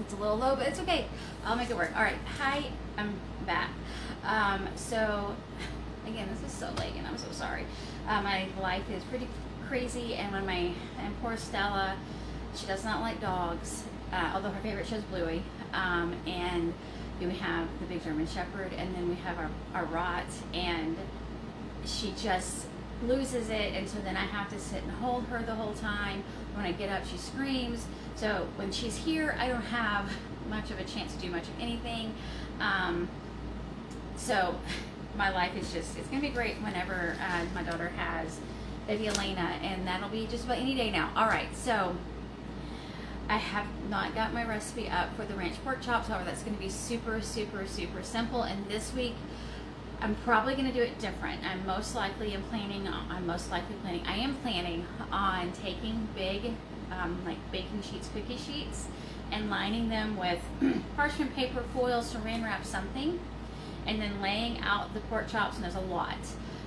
It's a little low, but it's okay. I'll make it work. All right. Hi, I'm back. So, again, this is so late, and I'm so sorry. My life is pretty crazy, and poor Stella, she does not like dogs, although her favorite show is Bluey. And we have the big German Shepherd, and then we have our Rot, and she just loses it, and so then I have to sit and hold her the whole time. When I get up, she screams. So when she's here, I don't have much of a chance to do much of anything. So my life is just, it's gonna be great whenever my daughter has baby Elena, and that'll be just about any day now. All right, so I have not got my recipe up for the ranch pork chops. However, that's going to be super, super, super simple. And this week, I'm probably going to do it different. I am planning on taking big, like baking sheets, cookie sheets, and lining them with parchment paper, foil, saran wrap, something, and then laying out the pork chops, and there's a lot.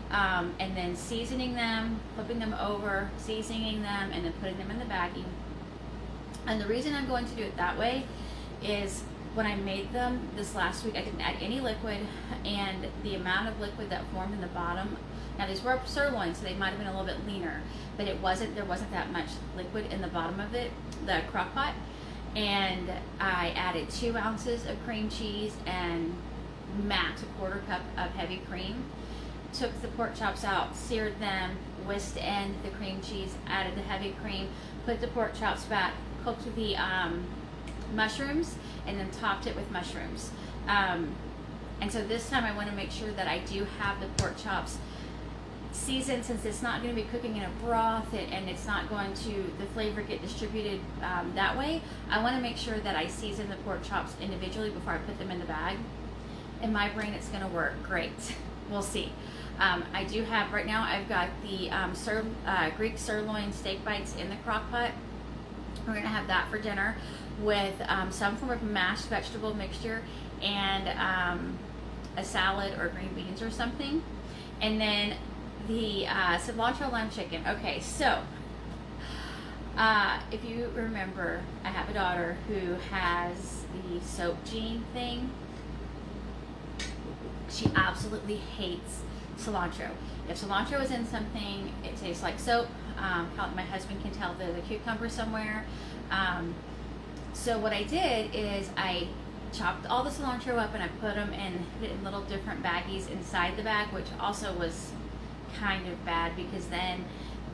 And then seasoning them, flipping them over, seasoning them, and then putting them in the baggie. And the reason I'm going to do it that way is when I made them this last week, I didn't add any liquid, and the amount of liquid that formed in the bottom, now these were sirloin, so they might have been a little bit leaner, but there wasn't that much liquid in the bottom of it, the crock pot. And I added 2 ounces of cream cheese and max a quarter cup of heavy cream. Took the pork chops out, seared them, whisked in the cream cheese, added the heavy cream, put the pork chops back, cooked the mushrooms, and then topped it with mushrooms. And so this time I want to make sure that I do have the pork chops seasoned, since it's not going to be cooking in a broth, and it's not going to, the flavor get distributed that way. I want to make sure that I season the pork chops individually before I put them in the bag. In my brain, it's going to work great. We'll see. I do have, right now, I've got the Greek sirloin steak bites in the crock pot. We're going to have that for dinner with some form of mashed vegetable mixture and a salad or green beans or something. And then the cilantro lime chicken. Okay, so if you remember, I have a daughter who has the soap gene thing. She absolutely hates cilantro. If cilantro is in something, it tastes like soap. My husband can tell there's a cucumber somewhere. So what I did is I chopped all the cilantro up, and I put it in little different baggies inside the bag, which also was kind of bad because then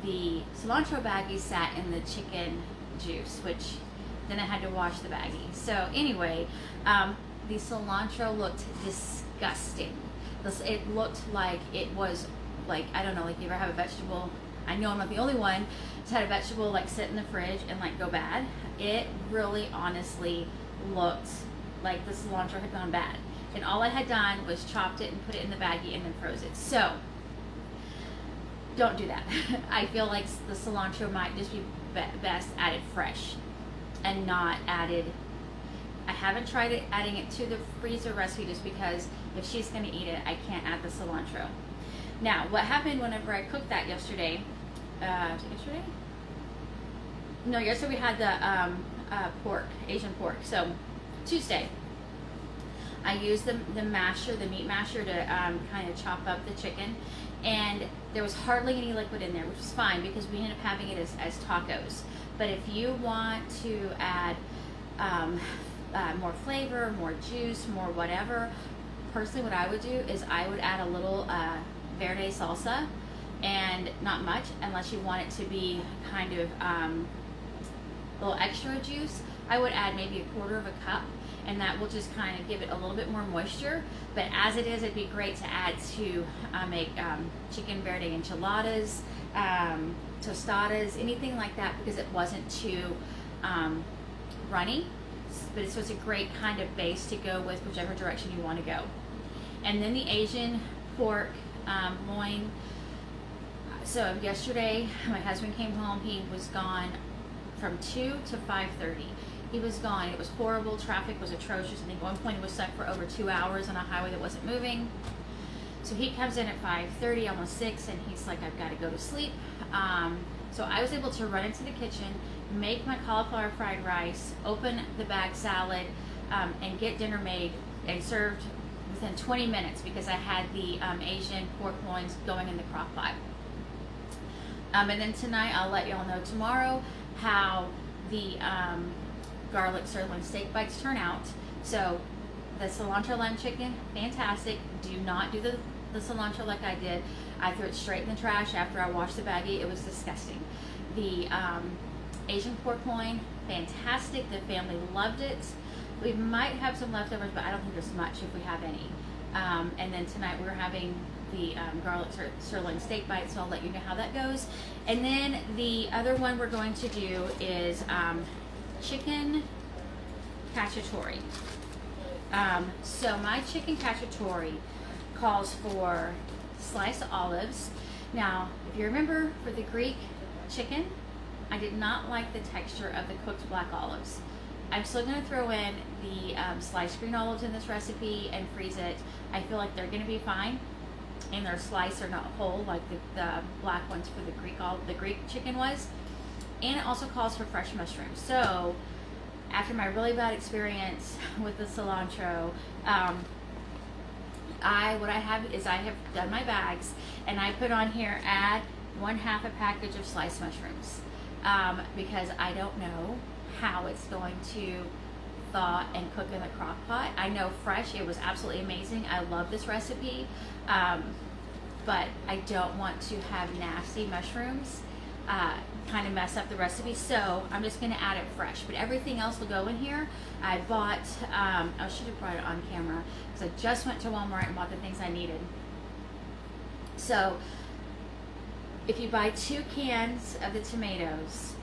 the cilantro baggie sat in the chicken juice, which then I had to wash the baggie. So anyway, the cilantro looked disgusting. It looked like it was like, I don't know, like you ever have a vegetable, I know I'm not the only one that's had a vegetable like sit in the fridge and like go bad. It really honestly looked like the cilantro had gone bad. And all I had done was chopped it and put it in the baggie and then froze it. So don't do that. I feel like the cilantro might just be best added fresh and not added. I haven't tried adding it to the freezer recipe just because if she's going to eat it, I can't add the cilantro. Now, what happened whenever I cooked that yesterday? No, yesterday we had the pork, Asian pork. So Tuesday, I used the masher, the meat masher, to kind of chop up the chicken, and there was hardly any liquid in there, which was fine because we ended up having it as tacos. But if you want to add more flavor, more juice, more whatever, personally what I would do is I would add a little verde salsa, and not much unless you want it to be kind of a little extra juice. I would add maybe a quarter of a cup, and that will just kind of give it a little bit more moisture. But as it is, it'd be great to add to make chicken verde enchiladas, tostadas, anything like that, because it wasn't too runny. But so it's a great kind of base to go with whichever direction you want to go. And then the Asian pork loin. So yesterday, my husband came home. He was gone from 2 to 5:30. He was gone. It was horrible. Traffic was atrocious. I think at one point he was stuck for over 2 hours on a highway that wasn't moving. So he comes in at 5:30, almost 6, and he's like, I've got to go to sleep. So I was able to run into the kitchen, make my cauliflower fried rice, open the bag salad, and get dinner made and served within 20 minutes because I had the Asian pork loins going in the crock pot. And then tonight I'll let y'all know tomorrow how the garlic sirloin steak bites turn out. So the cilantro lime chicken, fantastic. Do not do the cilantro like I did. I threw it straight in the trash after I washed the baggie. It was disgusting. The Asian pork loin, fantastic. The family loved it. We might have some leftovers, but I don't think there's much if we have any. And then tonight we're having the garlic sirloin steak bites, so I'll let you know how that goes. And then the other one we're going to do is chicken cacciatore. So my chicken cacciatore calls for sliced olives. Now, if you remember, for the Greek chicken, I did not like the texture of the cooked black olives. I'm still going to throw in the sliced green olives in this recipe and freeze it. I feel like they're going to be fine, and they're sliced, they're not whole like the black ones for the Greek chicken was. And it also calls for fresh mushrooms. So after my really bad experience with the cilantro, what I have done my bags, and I put on here, add 1/2 a package of sliced mushrooms, because I don't know how it's going to thaw and cook in the crock pot. I know fresh, it was absolutely amazing. I love this recipe, but I don't want to have nasty mushrooms kind of mess up the recipe, so I'm just going to add it fresh. But everything else will go in here. I bought, I should have brought it on camera because I just went to Walmart and bought the things I needed. So if you buy 2 cans of the tomatoes,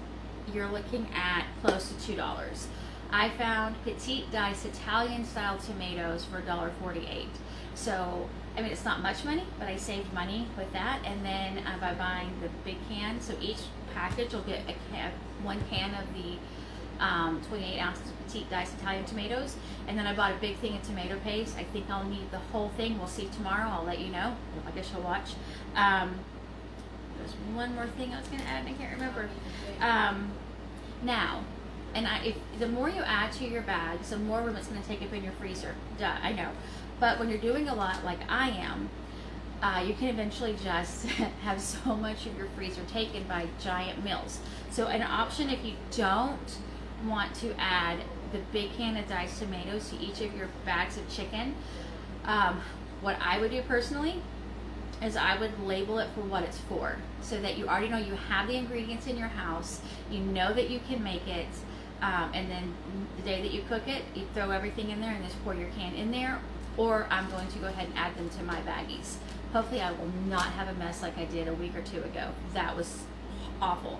you're looking at close to $2. I found petite diced Italian style tomatoes for $1.48. So I mean, it's not much money, but I saved money with that. And then by buying the big can, so each package will get 1 can of the 28 ounces of petite diced Italian tomatoes. And then I bought a big thing of tomato paste. I think I'll need the whole thing. We'll see tomorrow. I'll let you know. I guess you'll watch. There's one more thing I was going to add, and I can't remember. Now, and if the more you add to your bags, the more room it's going to take up in your freezer. Duh, I know. But when you're doing a lot like I am, you can eventually just have so much of your freezer taken by giant meals. So an option, if you don't want to add the big can of diced tomatoes to each of your bags of chicken, what I would do personally is I would label it for what it's for, so that you already know you have the ingredients in your house, you know that you can make it, and then the day that you cook it, you throw everything in there and just pour your can in there. Or I'm going to go ahead and add them to my baggies. Hopefully I will not have a mess like I did a week or 2 ago. That was awful.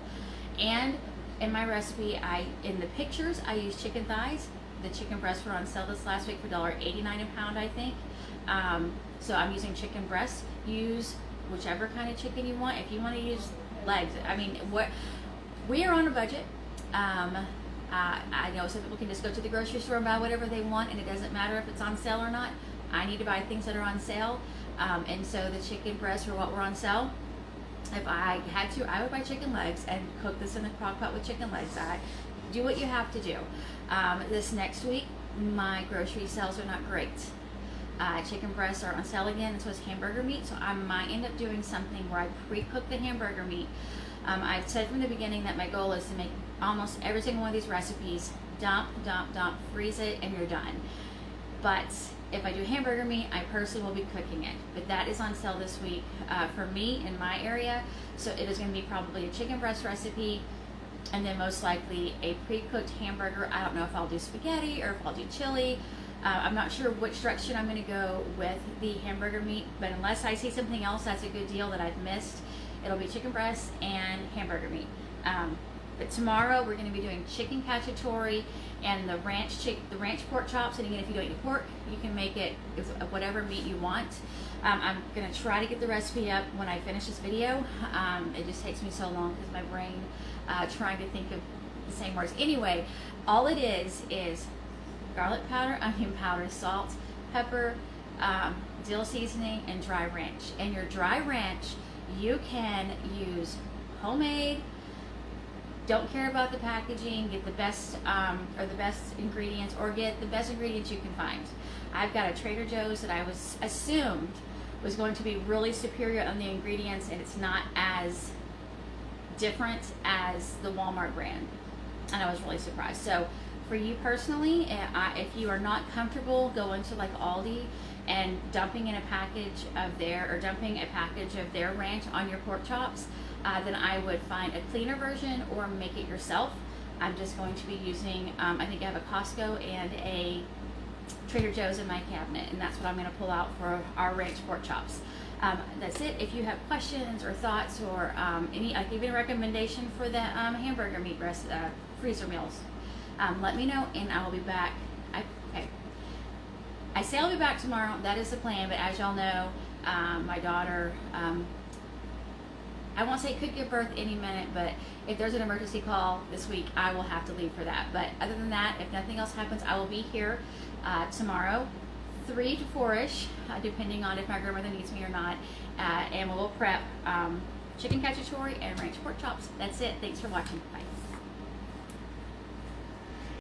And in my recipe, in the pictures, I used chicken thighs. The chicken breasts were on sale this last week for $1.89 a pound, I think. So I'm using chicken breasts. Use whichever kind of chicken you want. If you want to use legs, I mean, we are on a budget. I know some people can just go to the grocery store and buy whatever they want, and it doesn't matter if it's on sale or not. I need to buy things that are on sale, and so the chicken breasts are what were on sale. If I had to, I would buy chicken legs and cook this in the crock pot with chicken legs. Do what you have to do. This next week, my grocery sales are not great. Chicken breasts are on sale again, and so is hamburger meat, so I might end up doing something where I pre-cook the hamburger meat. I've said from the beginning that my goal is to make almost every single one of these recipes, dump, freeze it, and you're done. But if I do hamburger meat, I personally will be cooking it. But that is on sale this week for me in my area. So it is going to be probably a chicken breast recipe, and then most likely a pre-cooked hamburger. I don't know if I'll do spaghetti or if I'll do chili. I'm not sure which direction I'm going to go with the hamburger meat, but unless I see something else that's a good deal that I've missed, it'll be chicken breast and hamburger meat. But tomorrow we're going to be doing chicken cacciatore and the ranch pork chops. And again, if you don't eat pork, you can make it with whatever meat you want. I'm going to try to get the recipe up when I finish this video. It just takes me so long because my brain trying to think of the same words. Anyway, all it is garlic powder, onion powder, salt, pepper, dill seasoning, and dry ranch. And your dry ranch, you can use homemade, don't care about the packaging, get the best or the best ingredients, or get the best ingredients you can find. I've got a Trader Joe's that I was assumed was going to be really superior on the ingredients, and it's not as different as the Walmart brand, and I was really surprised. So for you personally, if you are not comfortable going to like Aldi and dumping a package of their ranch on your pork chops, then I would find a cleaner version or make it yourself. I'm just going to be using, I think I have a Costco and a Trader Joe's in my cabinet, and that's what I'm going to pull out for our ranch pork chops. That's it. If you have questions or thoughts, or I give you a recommendation for the hamburger meat freezer meals, let me know, and I will be back. I say I'll be back tomorrow. That is the plan, but as y'all know, my daughter, I won't say could give birth any minute, but if there's an emergency call this week, I will have to leave for that. But other than that, if nothing else happens, I will be here tomorrow, 3 to 4-ish, depending on if my grandmother needs me or not, and we'll prep chicken cacciatore and ranch pork chops. That's it. Thanks for watching. Bye.